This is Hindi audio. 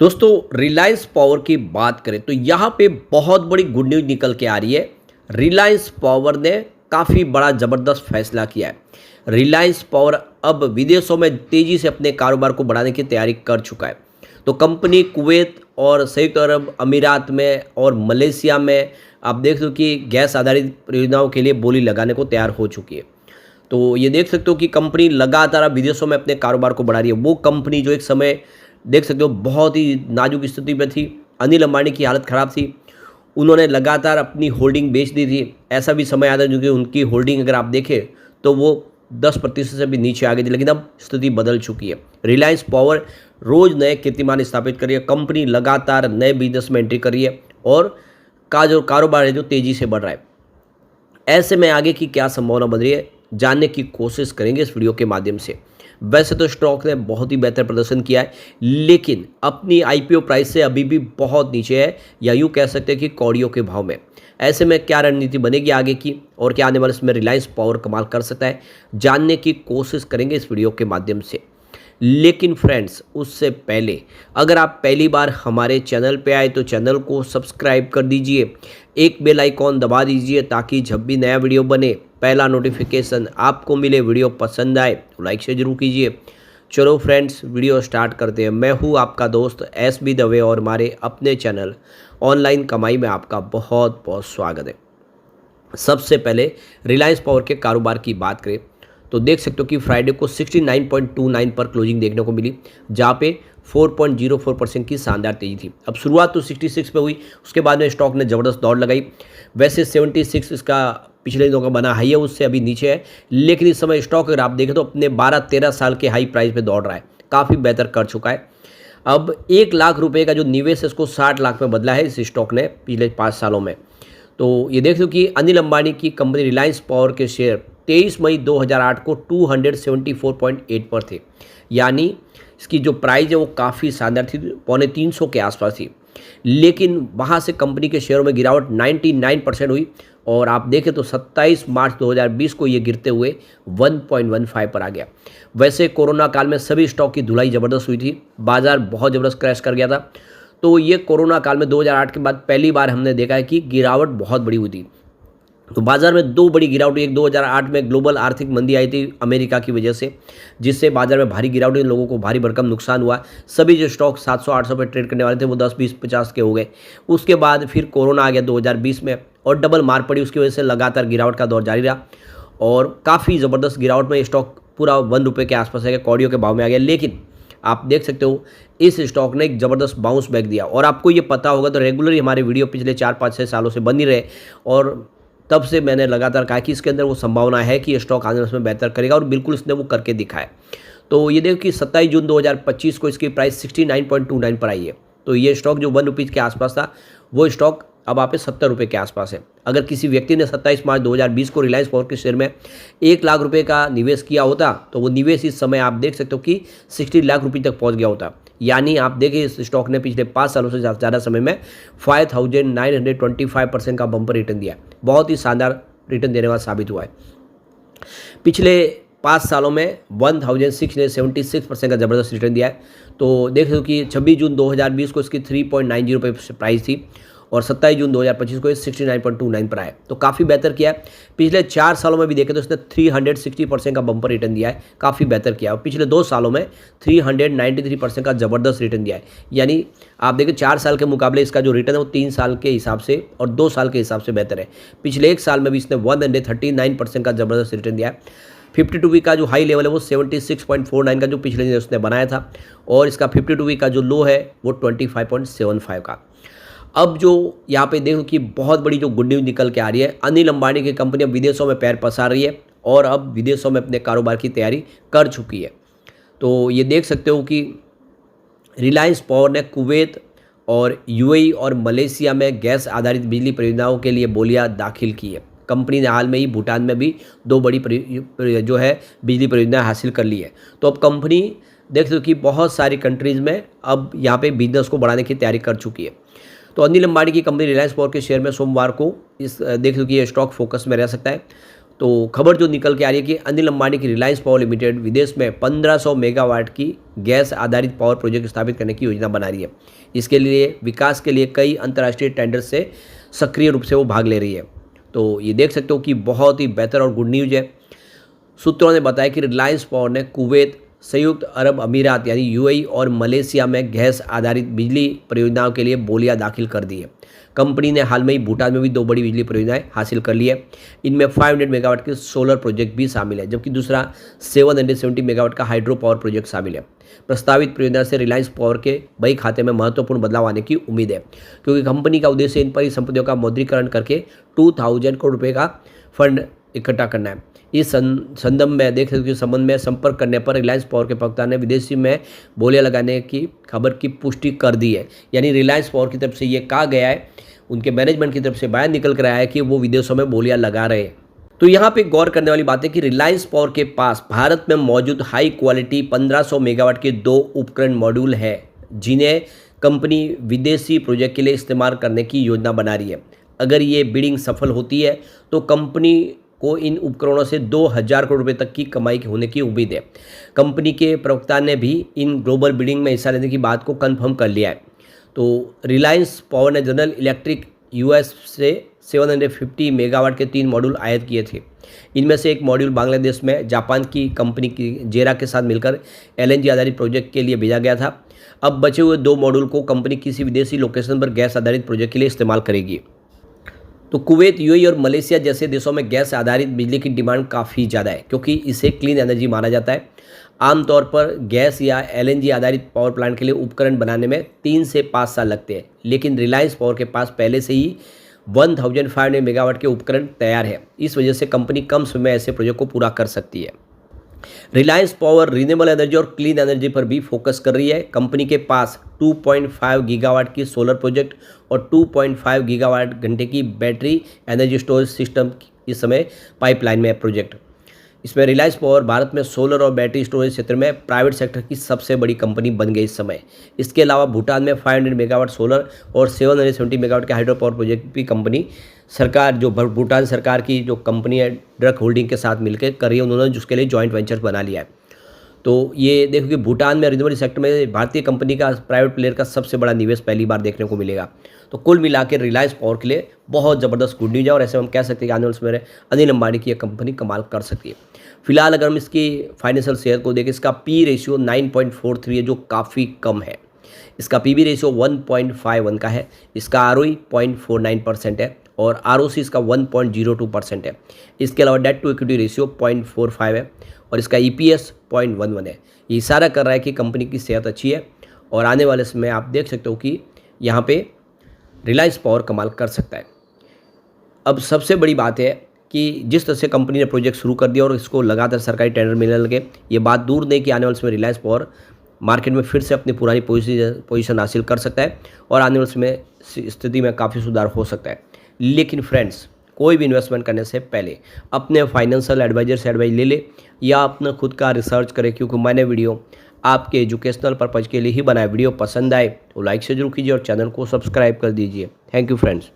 दोस्तों रिलायंस पावर की बात करें तो यहाँ पे बहुत बड़ी गुड न्यूज़ निकल के आ रही है। रिलायंस पावर ने काफ़ी बड़ा ज़बरदस्त फैसला किया है। रिलायंस पावर अब विदेशों में तेज़ी से अपने कारोबार को बढ़ाने की तैयारी कर चुका है। तो कंपनी कुवैत और संयुक्त अरब अमीरात में और मलेशिया में आप देख सकते हो कि गैस आधारित परियोजनाओं के लिए बोली लगाने को तैयार हो चुकी है। तो ये देख सकते हो कि कंपनी लगातार अब विदेशों में अपने कारोबार को बढ़ा रही है। वो कंपनी जो एक समय देख सकते हो बहुत ही नाजुक स्थिति में थी, अनिल अंबानी की हालत ख़राब थी, उन्होंने लगातार अपनी होल्डिंग बेच दी थी। ऐसा भी समय आता है जो कि उनकी होल्डिंग अगर आप देखें तो वो 10% से भी नीचे आ गई थी, लेकिन अब स्थिति बदल चुकी है। रिलायंस पावर रोज़ नए कीर्तिमान स्थापित कर रही है, कंपनी लगातार नए बिजनेस में एंट्री कर रही है और का जो कारोबार है जो तेज़ी से बढ़ रहा है। ऐसे में आगे की क्या संभावना बन रही है जानने की कोशिश करेंगे इस वीडियो के माध्यम से। वैसे तो स्टॉक ने बहुत ही बेहतर प्रदर्शन किया है, लेकिन अपनी आईपीओ प्राइस से अभी भी बहुत नीचे है, या यूँ कह सकते हैं कि कौड़ियों के भाव में। ऐसे में क्या रणनीति बनेगी आगे की और क्या आने वाले समय रिलायंस पावर कमाल कर सकता है, जानने की कोशिश करेंगे इस वीडियो के माध्यम से। लेकिन फ्रेंड्स उससे पहले अगर आप पहली बार हमारे चैनल पे आए तो चैनल को सब्सक्राइब कर दीजिए, एक बेल आइकॉन दबा दीजिए ताकि जब भी नया वीडियो बने पहला नोटिफिकेशन आपको मिले। वीडियो पसंद आए तो लाइक से जरूर कीजिए। चलो फ्रेंड्स वीडियो स्टार्ट करते हैं। मैं हूँ आपका दोस्त SB दवे और हमारे अपने चैनल ऑनलाइन कमाई में आपका बहुत बहुत स्वागत है। सबसे पहले रिलायंस पावर के कारोबार की बात करें तो देख सकते हो कि फ्राइडे को 69.29 पर क्लोजिंग देखने को मिली, जहाँ पे 4.04% की शानदार तेजी थी। अब शुरुआत तो 66 पे हुई, उसके बाद में स्टॉक ने ज़बरदस्त दौड़ लगाई। वैसे 76 इसका पिछले दिनों का बना हाई है, उससे अभी नीचे है, लेकिन इस समय स्टॉक अगर आप देखें तो अपने 12-13 साल के हाई प्राइस पे दौड़ रहा है, काफ़ी बेहतर कर चुका है। अब 1 लाख रुपये का जो निवेश है इसको 60 लाख में बदला है इस स्टॉक ने पिछले 5 सालों में। तो ये देख लो कि अनिल अंबानी की कंपनी रिलायंस पावर के शेयर 23 मई 2008 को 274.8 पर थे, यानी इसकी जो प्राइस है वो काफ़ी शानदार थी, 250 के आसपास थी। लेकिन वहाँ से कंपनी के शेयरों में गिरावट 99% हुई और आप देखें तो 27 मार्च 2020 को ये गिरते हुए 1.15 पर आ गया। वैसे कोरोना काल में सभी स्टॉक की धुलाई ज़बरदस्त हुई थी, बाजार बहुत ज़बरदस्त क्रैश कर गया था। तो ये कोरोना काल में 2008 के बाद पहली बार हमने देखा है कि गिरावट बहुत बड़ी हुई थी। तो बाजार में दो बड़ी गिरावट हुई। एक 2008 में ग्लोबल आर्थिक मंदी आई थी अमेरिका की वजह से, जिससे बाजार में भारी गिरावट हुई, लोगों को भारी भरकम नुकसान हुआ। सभी जो स्टॉक 700-800 पे ट्रेड करने वाले थे वो 10-20-50 के हो गए। उसके बाद फिर कोरोना आ गया 2020 में और डबल मार पड़ी, उसकी वजह से लगातार गिरावट का दौर जारी रहा और काफ़ी ज़बरदस्त गिरावट में स्टॉक पूरा ₹1 के आसपास है, कौड़ियों के भाव में आ गया। लेकिन आप देख सकते हो इस स्टॉक ने एक ज़बरदस्त बाउंस बैक दिया और आपको ये पता होगा तो रेगुलरली हमारे वीडियो पिछले 4-5-6 सालों से बन ही रहे और तब से मैंने लगातार कहा कि इसके अंदर वो संभावना है कि ये स्टॉक आने वाले समय बेहतर करेगा और बिल्कुल इसने वो करके दिखाया। तो ये देखो कि 27 जून 2025 को इसकी प्राइस 69.29 पर आई है। तो ये स्टॉक जो ₹1 के आसपास था वो स्टॉक अब आप ₹70 के आसपास है। अगर किसी व्यक्ति ने 27 मार्च 2020 को रिलायंस पावर के शेयर में 1 लाख रुपए का निवेश किया होता तो वो निवेश इस समय आप देख सकते हो कि 60 लाख रुपये तक पहुंच गया होता। यानी आप देखें इस स्टॉक ने पिछले 5 सालों से ज़्यादा समय में 5925% का बम्पर रिटर्न दिया है। बहुत ही शानदार रिटर्न देने वाला साबित हुआ है। पिछले 5 सालों में 1676% का ज़बरदस्त रिटर्न दिया है। तो देख लो कि 26 जून 2020 को इसकी 3.90 रुपये प्राइस थी और 27 जून 2025 को 69.29 पर आया। तो काफ़ी बेहतर किया है। पिछले 4 सालों में भी देखें तो इसने 360% का बम्पर रिटर्न दिया है, काफ़ी बेहतर किया है। और पिछले 2 सालों में 393% का ज़बरदस्त रिटर्न दिया है। यानी आप देखें 4 साल के मुकाबले इसका जो रिटर्न है वो 3 साल के हिसाब से और 2 साल के हिसाब से बेहतर है। पिछले 1 साल में भी इसने 139% का ज़बरदस्त रिटर्न दिया है। 52 वीक का जो हाई लेवल है वो 76.49 का जो पिछले दिन उसने बनाया था और इसका 52 वीक का जो लो है वो 25.75 का। अब जो यहाँ पे देखो कि बहुत बड़ी जो गुड न्यूज़ निकल के आ रही है, अनिल अंबानी की कंपनी अब विदेशों में पैर पसार रही है और अब विदेशों में अपने कारोबार की तैयारी कर चुकी है। तो ये देख सकते हो कि रिलायंस पावर ने कुवैत और UAE और मलेशिया में गैस आधारित बिजली परियोजनाओं के लिए बोलियां दाखिल की है। कंपनी ने हाल में ही भूटान में भी 2 बड़ी जो है बिजली परियोजना हासिल कर ली है। तो अब कंपनी देख सकते हो कि बहुत सारी कंट्रीज़ में अब यहाँ पे बिजनेस को बढ़ाने की तैयारी कर चुकी है। तो अनिल अंबानी की कंपनी रिलायंस पावर के शेयर में सोमवार को इस देख लो कि ये स्टॉक फोकस में रह सकता है। तो खबर जो निकल के आ रही है कि अनिल अंबानी की रिलायंस पावर लिमिटेड विदेश में 1500 मेगावाट की गैस आधारित पावर प्रोजेक्ट स्थापित करने की योजना बना रही है। इसके लिए विकास के लिए कई अंतर्राष्ट्रीय टेंडर से सक्रिय रूप से वो भाग ले रही है। तो ये देख सकते हो कि बहुत ही बेहतर और गुड न्यूज़ है। सूत्रों ने बताया कि रिलायंस पावर ने कुवैत, संयुक्त अरब अमीरात यानी यूएई और मलेशिया में गैस आधारित बिजली परियोजनाओं के लिए बोलियां दाखिल कर दी है। कंपनी ने हाल में ही भूटान में भी 2 बड़ी बिजली परियोजनाएं हासिल कर ली है। इनमें 500 मेगावाट के सोलर प्रोजेक्ट भी शामिल है, जबकि दूसरा 770 मेगावाट का हाइड्रो पावर प्रोजेक्ट शामिल है। प्रस्तावित परियोजना से रिलायंस पावर के बही खाते में महत्वपूर्ण बदलाव आने की उम्मीद है, क्योंकि कंपनी का उद्देश्य इन परिसंपत्तियों का मौद्रीकरण करके 2000 करोड़ रुपये का फंड इकट्ठा करना है। इस संदर्भ में देख सकते हो संबंध में संपर्क करने पर रिलायंस पावर के प्रवक्ता ने विदेशी में बोलियां लगाने की खबर की पुष्टि कर दी है। यानी रिलायंस पावर की तरफ से ये कहा गया है, उनके मैनेजमेंट की तरफ से बयान निकल कर आया है कि वो विदेशों में बोलियां लगा रहे हैं। तो यहाँ पे गौर करने वाली बात है कि रिलायंस पावर के पास भारत में मौजूद हाई क्वालिटी 1500 मेगावाट के 2 उपकरण मॉड्यूल है, जिन्हें कंपनी विदेशी प्रोजेक्ट के लिए इस्तेमाल करने की योजना बना रही है। अगर ये बिडिंग सफल होती है तो कंपनी को इन उपकरणों से 2000 करोड़ रुपए तक की कमाई होने की उम्मीद है। कंपनी के प्रवक्ता ने भी इन ग्लोबल बिडिंग में हिस्सा लेने की बात को कंफर्म कर लिया है। तो रिलायंस पावर ने जनरल इलेक्ट्रिक यूएस से 750 मेगावाट के 3 मॉड्यूल आयात किए थे। इनमें से एक मॉड्यूल बांग्लादेश में जापान की कंपनी की जेरा के साथ मिलकर एलएनजी आधारित प्रोजेक्ट के लिए भेजा गया था। अब बचे हुए 2 मॉड्यूल को कंपनी किसी विदेशी लोकेशन पर गैस आधारित प्रोजेक्ट के लिए इस्तेमाल करेगी। तो कुवैत, यूएई और मलेशिया जैसे देशों में गैस आधारित बिजली की डिमांड काफ़ी ज़्यादा है, क्योंकि इसे क्लीन एनर्जी माना जाता है। आमतौर पर गैस या एलएनजी आधारित पावर प्लांट के लिए उपकरण बनाने में 3 से 5 साल लगते हैं, लेकिन रिलायंस पावर के पास पहले से ही 1500 मेगावाट के उपकरण तैयार है। इस वजह से कंपनी कम समय में ऐसे प्रोजेक्ट को पूरा कर सकती है। रिलायंस पावर रिन्यूएबल एनर्जी और क्लीन एनर्जी पर भी फोकस कर रही है। कंपनी के पास 2.5 गीगावाट की सोलर प्रोजेक्ट और 2.5 गीगावाट घंटे की बैटरी एनर्जी स्टोरेज सिस्टम इस समय पाइपलाइन में है प्रोजेक्ट। इसमें रिलायंस पावर भारत में सोलर और बैटरी स्टोरेज क्षेत्र में प्राइवेट सेक्टर की सबसे बड़ी कंपनी बन गई इस समय। इसके अलावा भूटान में 500 मेगावाट सोलर और 770 मेगावाट के हाइड्रो पावर प्रोजेक्ट भी कंपनी सरकार, जो भूटान सरकार की जो कंपनी है ड्रग होल्डिंग के साथ मिलकर कर रही है, उन्होंने जिसके लिए जॉइंट वेंचर बना लिया है। तो ये देखो कि भूटान में रिन्यूएबल सेक्टर में भारतीय कंपनी का, प्राइवेट प्लेयर का सबसे बड़ा निवेश पहली बार देखने को मिलेगा। तो कुल मिलाकर रिलायंस पावर के लिए बहुत ज़बरदस्त गुड न्यूज़ है, और ऐसे हम कह सकते हैं कि आने वाले समय में अनिल अंबानी की यह कंपनी कमाल कर सकती है। फिलहाल अगर हम इसकी फाइनेंशियल शेयर को देखें, इसका पी रेशियो 9.43 है, जो काफ़ी कम है। इसका पीबी रेशियो 1.51 का है। इसका आरओई 0.49% है और आरओसी इसका 1.02% है। इसके अलावा डेट टू इक्विटी रेशियो 0.45 है और इसका ईपीएस 0.11 है। ये इशारा कर रहा है कि कंपनी की सेहत अच्छी है और आने वाले समय आप देख सकते हो कि यहाँ पे रिलायंस पावर कमाल कर सकता है। अब सबसे बड़ी बात है कि जिस तरह से कंपनी ने प्रोजेक्ट शुरू कर दिया और इसको लगातार सरकारी टेंडर मिलने लगे, ये बात दूर नहीं कि आने वाले समय रिलायंस पावर मार्केट में फिर से अपनी पुरानी पोजीशन हासिल कर सकता है और आने वाले समय स्थिति में काफ़ी सुधार हो सकता है। लेकिन फ्रेंड्स, कोई भी इन्वेस्टमेंट करने से पहले अपने फाइनेंशियल एडवाइजर से एडवाइस ले ले या अपना खुद का रिसर्च करें, क्योंकि मैंने वीडियो आपके एजुकेशनल पर्पज़ के लिए ही बनाया। वीडियो पसंद आए तो लाइक से जरूर कीजिए और चैनल को सब्सक्राइब कर दीजिए। Thank you friends.